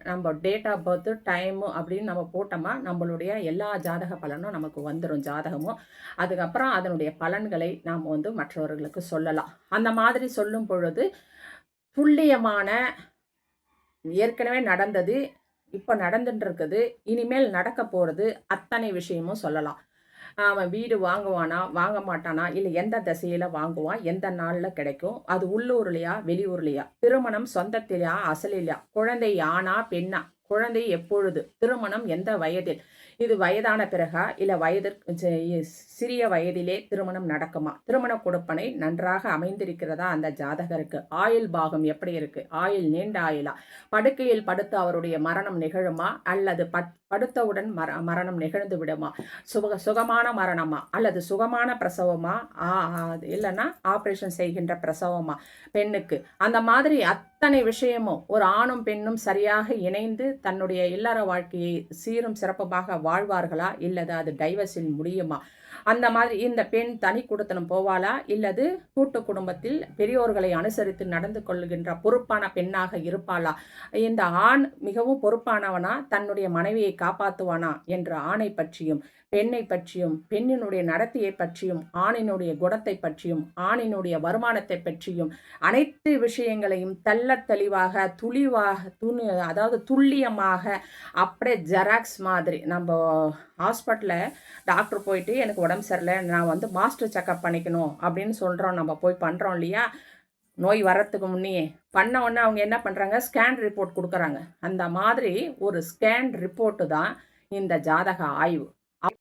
நம்ம date of birth, time அப்படின்னு நம்ம போட்டோமா, நம்மளுடைய எல்லா ஜாதக பலனும் நமக்கு வந்துரும் ஜாதகமும். அதுக்கப்புறம் அதனுடைய பலன்களை நாம் வந்து மற்றவர்களுக்கு சொல்லலாம். அந்த மாதிரி சொல்லும் பொழுது, துல்லியமான ஏற்கனவே நடந்தது, இப்ப நடந்துட்டு இருக்குது, இனிமேல் நடக்க போறது அத்தனை விஷயமும் சொல்லலாம். அவன் வீடு வாங்குவானா? வாங்க மாட்டானா? இல்ல எந்த திசையில வாங்குவான்? எந்த நாள்ல கிடைக்கும்? அது உள்ளூர்லயா? வெளியூர்லயா? திருமணம் சொந்தத்திலயா? அசலிலயா? குழந்தை ஆணா? பெண்ணா? குழந்தை எப்பொழுது? திருமணம் எந்த வயதில்? இது வயதான பிறகா? இல்ல சிறிய வயதிலே திருமணம் நடக்குமா? திருமண கொடுப்பனை நன்றாக அமைந்திருக்கிறதா அந்த ஜாதகருக்கு? ஆயுள் பாகம் எப்படி இருக்கு? ஆயுள் நீண்ட ஆயுளா? படுக்கையில் படுத்து அவருடைய மரணம் நிகழுமா? அல்லது படுத்தவுடன் மரணம் நிகழ்ந்து விடுமா? சுகமான மரணமா? அல்லது சுகமான பிரசவமா? இல்லைன்னா ஆபரேஷன் செய்கின்ற பிரசவமா பெண்ணுக்கு? அந்த மாதிரி அத்தனை விஷயமும் ஒரு ஆணும் பெண்ணும் சரியாக இணைந்து தன்னுடைய இல்லற வாழ்க்கையை சீரும் சிறப்புமாக வாழ்வார்களா? இல்லது அது டைவர்ஸில் முடியுமா? அந்த மாதிரி இந்த பெண் தனி குடித்தனம் போவாளா? இல்லது கூட்டு குடும்பத்தில் பெரியோர்களை அனுசரித்து நடந்து கொள்கின்ற பொறுப்பான பெண்ணாக இருப்பாளா? இந்த ஆண் மிகவும் பொறுப்பானவனா? தன்னுடைய மனைவியை காப்பாற்றுவானா என்ற ஆணை பற்றியும், பெண்ணை பற்றியும், பெண்ணினுடைய நடத்தையை பற்றியும், ஆணினுடைய குணத்தை பற்றியும், ஆணினுடைய வருமானத்தை பற்றியும் அனைத்து விஷயங்களையும் தெளிவாக அதாவது துல்லியமாக அப்படியே ஜெராக்ஸ் மாதிரி நம்ம ஹாஸ்பிட்டலில் டாக்டர் போயிட்டு எனக்கு உடம்பு சரியில்லை, நான் வந்து மாஸ்டர் செக்அப் பண்ணிக்கணும் அப்படின்னு சொல்கிறோம். நம்ம போய் பண்ணுறோம் இல்லையா? நோய் வர்றதுக்கு முன்னையே பண்ண உடனே அவங்க என்ன பண்ணுறாங்க? ஸ்கேன் ரிப்போர்ட் கொடுக்குறாங்க. அந்த மாதிரி ஒரு ஸ்கேன் ரிப்போர்ட்டு தான் இந்த ஜாதக ஆய்வு.